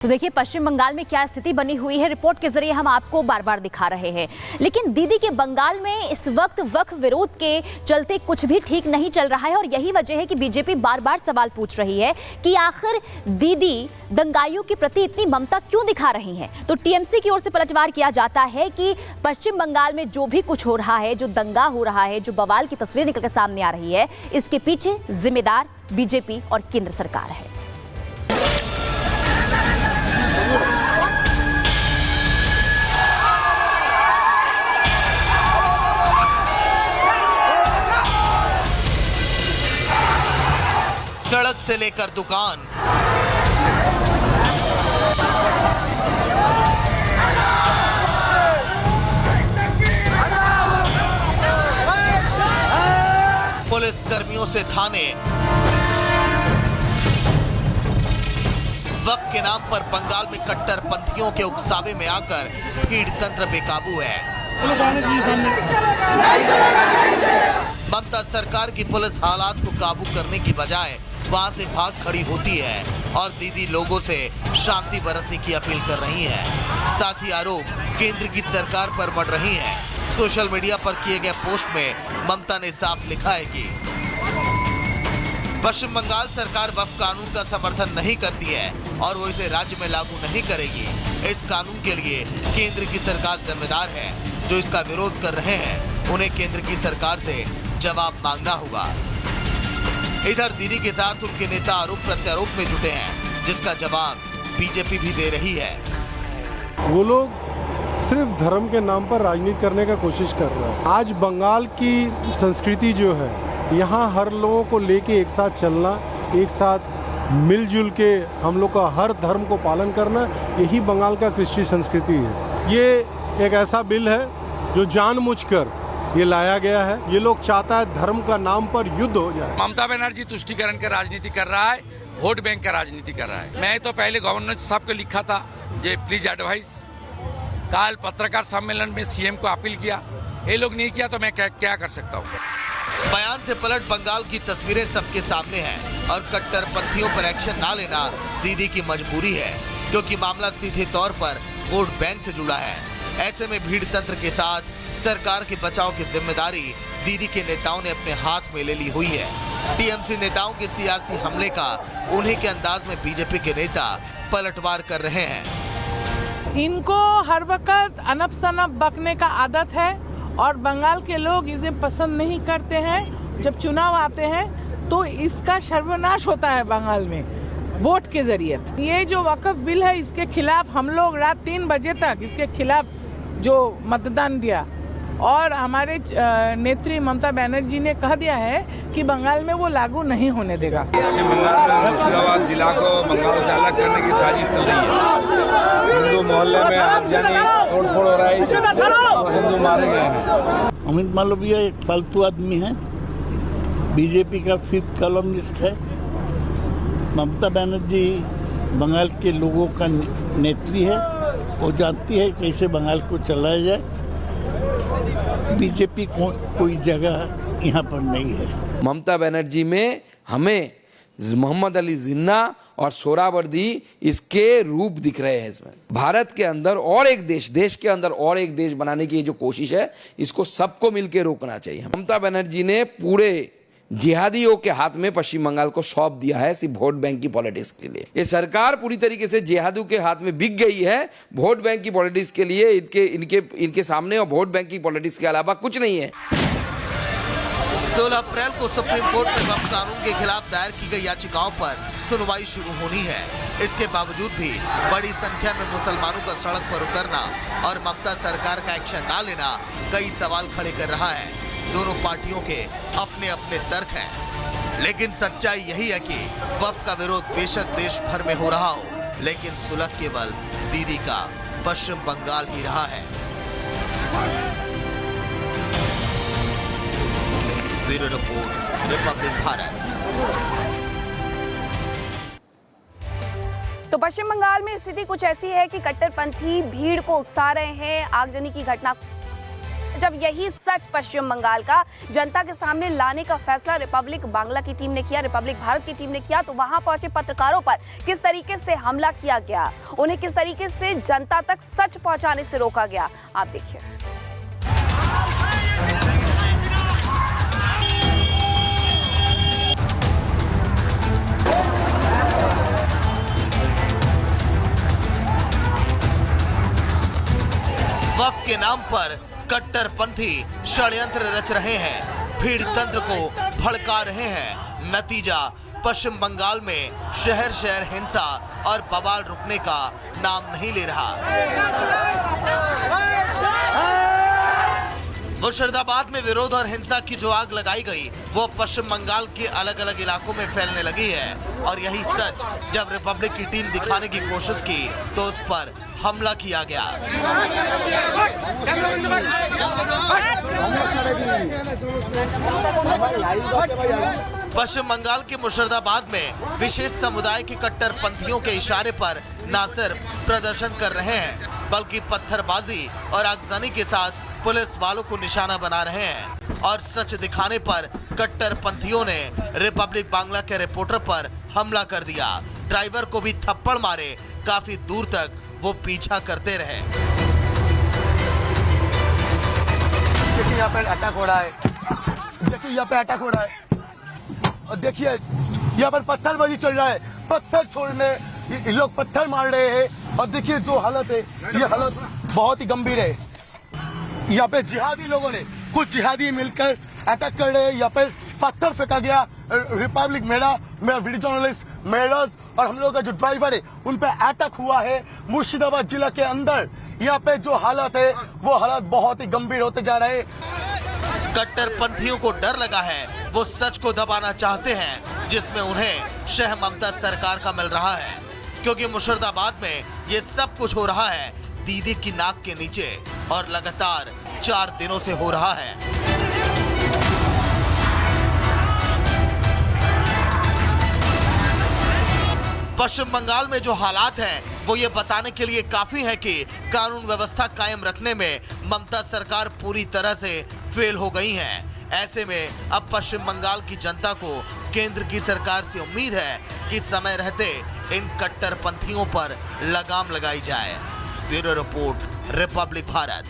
तो देखिए पश्चिम बंगाल में क्या स्थिति बनी हुई है, रिपोर्ट के जरिए हम आपको बार बार दिखा रहे हैं। लेकिन दीदी के बंगाल में इस वक्त वक्फ विरोध के चलते कुछ भी ठीक नहीं चल रहा है और यही वजह है कि बीजेपी बार बार सवाल पूछ रही है कि आखिर दीदी दंगाइयों के प्रति इतनी ममता क्यों दिखा रही हैं। तो टीएमसी की ओर से पलटवार किया जाता है कि पश्चिम बंगाल में जो भी कुछ हो रहा है, जो दंगा हो रहा है, जो बवाल की तस्वीर निकलकर सामने आ रही है, इसके पीछे जिम्मेदार बीजेपी और केंद्र सरकार है। सड़क से लेकर दुकान, पुलिस कर्मियों से थाने, वक्फ के नाम पर बंगाल में कट्टरपंथियों के उकसावे में आकर भीड़ तंत्र बेकाबू है। ममता सरकार की पुलिस हालात को काबू करने की बजाय वहां से भाग खड़ी होती है और दीदी लोगों से शांति बरतने की अपील कर रही है। साथ ही आरोप केंद्र की सरकार पर मढ़ रही है। सोशल मीडिया पर किए गए पोस्ट में ममता ने साफ लिखा है कि पश्चिम बंगाल सरकार वक्फ कानून का समर्थन नहीं करती है और वो इसे राज्य में लागू नहीं करेगी। इस कानून के लिए केंद्र की सरकार जिम्मेदार है। जो इसका विरोध कर रहे हैं उन्हें केंद्र की सरकार से जवाब मांगना होगा। इधर दीदी के साथ उनके नेता आरोप प्रत्यारोप में जुटे हैं, जिसका जवाब बीजेपी भी दे रही है। वो लोग सिर्फ धर्म के नाम पर राजनीति करने का कोशिश कर रहे हैं। आज बंगाल की संस्कृति जो है, यहाँ हर लोगों को लेके एक साथ चलना, एक साथ मिलजुल के हम लोग का हर धर्म को पालन करना, यही बंगाल का कृषि संस्कृति है। ये एक ऐसा बिल है जो जानबूझकर ये लाया गया है। ये लोग चाहता है धर्म का नाम पर युद्ध हो जाए। ममता बनर्जी तुष्टिकरण का राजनीति कर रहा है, वोट बैंक का राजनीति कर रहा है। मैं तो पहले गवर्नर साहब को लिखा था जे प्लीज एडवाइस। कल पत्रकार सम्मेलन में सीएम को अपील किया, ये लोग नहीं किया तो मैं क्या कर सकता हूँ। बयान से पलट बंगाल की तस्वीरें सबके सामने हैं और कट्टरपंथियों पर एक्शन ना लेना दीदी की मजबूरी है, क्योंकि मामला सीधे तौर पर वोट बैंक से जुड़ा है। ऐसे में भीड़ तंत्र के साथ सरकार के बचाव की जिम्मेदारी दीदी के नेताओं ने अपने हाथ में ले ली हुई है। टीएमसी नेताओं के सियासी हमले का उन्हीं के अंदाज में बीजेपी के नेता पलटवार कर रहे हैं। इनको हर वक्त अनप शनप बकने का आदत है और बंगाल के लोग इसे पसंद नहीं करते हैं। जब चुनाव आते हैं तो इसका सर्वनाश होता है बंगाल में वोट के जरिए। ये जो वक्फ बिल है, इसके खिलाफ हम लोग रात 3 बजे तक इसके खिलाफ जो मतदान दिया और हमारे नेत्री ममता बनर्जी ने कह दिया है कि बंगाल में वो लागू नहीं होने देगा। पश्चिम बंगाल में मुर्शिदाबाद जिला को बंगाल से अलग करने की साजिश चल रही है। हिंदू मोहल्ले में आगजनी तोड़फोड़ हो रहा है और हिंदू मारे गए हैं। अमित मालवीय एक फालतू आदमी है, बीजेपी का 5th कॉलमनिस्ट है। ममता बनर्जी बंगाल के लोगों का नेत्री है, वो जानती है कैसे बंगाल को चलाया जाए। बीजेपी को कोई जगह यहाँ पर नहीं है। ममता बनर्जी में हमें मोहम्मद अली जिन्ना और सोहरावर्दी इसके रूप दिख रहे हैं। इसमें भारत के अंदर और एक देश के अंदर और एक देश बनाने की जो कोशिश है, इसको सबको मिलकर रोकना चाहिए। ममता बनर्जी ने पूरे जिहादियों के हाथ में पश्चिम बंगाल को सौंप दिया है सिर्फ वोट बैंक की पॉलिटिक्स के लिए। ये सरकार पूरी तरीके से जिहादियों के हाथ में बिक गई है वोट बैंक की पॉलिटिक्स के लिए। इनके सामने और वोट बैंक की पॉलिटिक्स के अलावा कुछ नहीं है। 16 अप्रैल को सुप्रीम कोर्ट में वक्फ कानून के खिलाफ दायर की गई याचिकाओं पर सुनवाई शुरू होनी है। इसके बावजूद भी बड़ी संख्या में मुसलमानों का सड़क पर उतरना और ममता सरकार का एक्शन ना लेना कई सवाल खड़े कर रहा है। दोनों पार्टियों के अपने अपने तर्क हैं, लेकिन सच्चाई यही है कि वक्फ का विरोध बेशक देश भर में हो रहा हो, लेकिन सुलग केवल दीदी का पश्चिम बंगाल ही रहा है। Bureau report, Republic Bharat. तो पश्चिम बंगाल में स्थिति कुछ ऐसी है कि कट्टरपंथी भीड़ को उकसा रहे हैं। आगजनी की घटना जब यही सच पश्चिम बंगाल का जनता के सामने लाने का फैसला रिपब्लिक बांग्ला की टीम ने किया, रिपब्लिक भारत की टीम ने किया, तो वहां पहुंचे पत्रकारों पर किस तरीके से हमला किया गया, उन्हें किस तरीके से जनता तक सच पहुंचाने से रोका गया, आप देखिए। वक्फ के नाम पर कट्टरपंथी षड्यंत्र रच रहे हैं, भीड़ तंत्र को भड़का रहे हैं। नतीजा पश्चिम बंगाल में शहर शहर हिंसा और बवाल रुकने का नाम नहीं ले रहा। मुर्शिदाबाद में विरोध और हिंसा की जो आग लगाई गई वो पश्चिम बंगाल के अलग अलग इलाकों में फैलने लगी है और यही सच जब रिपब्लिक की टीम दिखाने की कोशिश की तो उस पर हमला किया गया। पश्चिम बंगाल के मुर्शिदाबाद में विशेष समुदाय के कट्टरपंथियों के इशारे पर न सिर्फ प्रदर्शन कर रहे हैं बल्कि पत्थरबाजी और आगजनी के साथ पुलिस वालों को निशाना बना रहे हैं और सच दिखाने पर कट्टरपंथियों ने रिपब्लिक बांग्ला के रिपोर्टर पर हमला कर दिया। ड्राइवर को भी थप्पड़ मारे, काफी दूर तक वो पीछा करते रहे। देखिए यहाँ पे अटैक हो रहा है, देखिए यहाँ पे अटैक हो रहा है और देखिए यहाँ पर पत्थरबाजी चल रहा है, पत्थर छोड़ने ये लोग पत्थर मार रहे हैं और देखिए जो हालत है ये हालत बहुत ही गंभीर है। यहाँ पे जिहादी लोगों ने कुछ जिहादी मिलकर अटैक कर रहे हैं, यहाँ पे पत्थर फेंका गया। रिपब्लिक मेरा वीडियो जर्नलिस्ट मेरस और हम लोग का जो ड्राइवर है उन पे अटैक हुआ है मुर्शिदाबाद जिला के अंदर। यहाँ पे जो हालत है वो हालत बहुत ही गंभीर होते जा रहे हैं। कट्टरपंथियों को डर लगा है, वो सच को दबाना चाहते हैं जिसमें उन्हें शह ममता सरकार का मिल रहा है, क्योंकि मुर्शिदाबाद में ये सब कुछ हो रहा है दीदी की नाक के नीचे और लगातार 4 दिनों से हो रहा है। पश्चिम बंगाल में जो हालात हैं वो ये बताने के लिए काफी है कि कानून व्यवस्था कायम रखने में ममता सरकार पूरी तरह से फेल हो गई है। ऐसे में अब पश्चिम बंगाल की जनता को केंद्र की सरकार से उम्मीद है कि समय रहते इन कट्टरपंथियों पर लगाम लगाई जाए। Bureau report, Republic Bharat.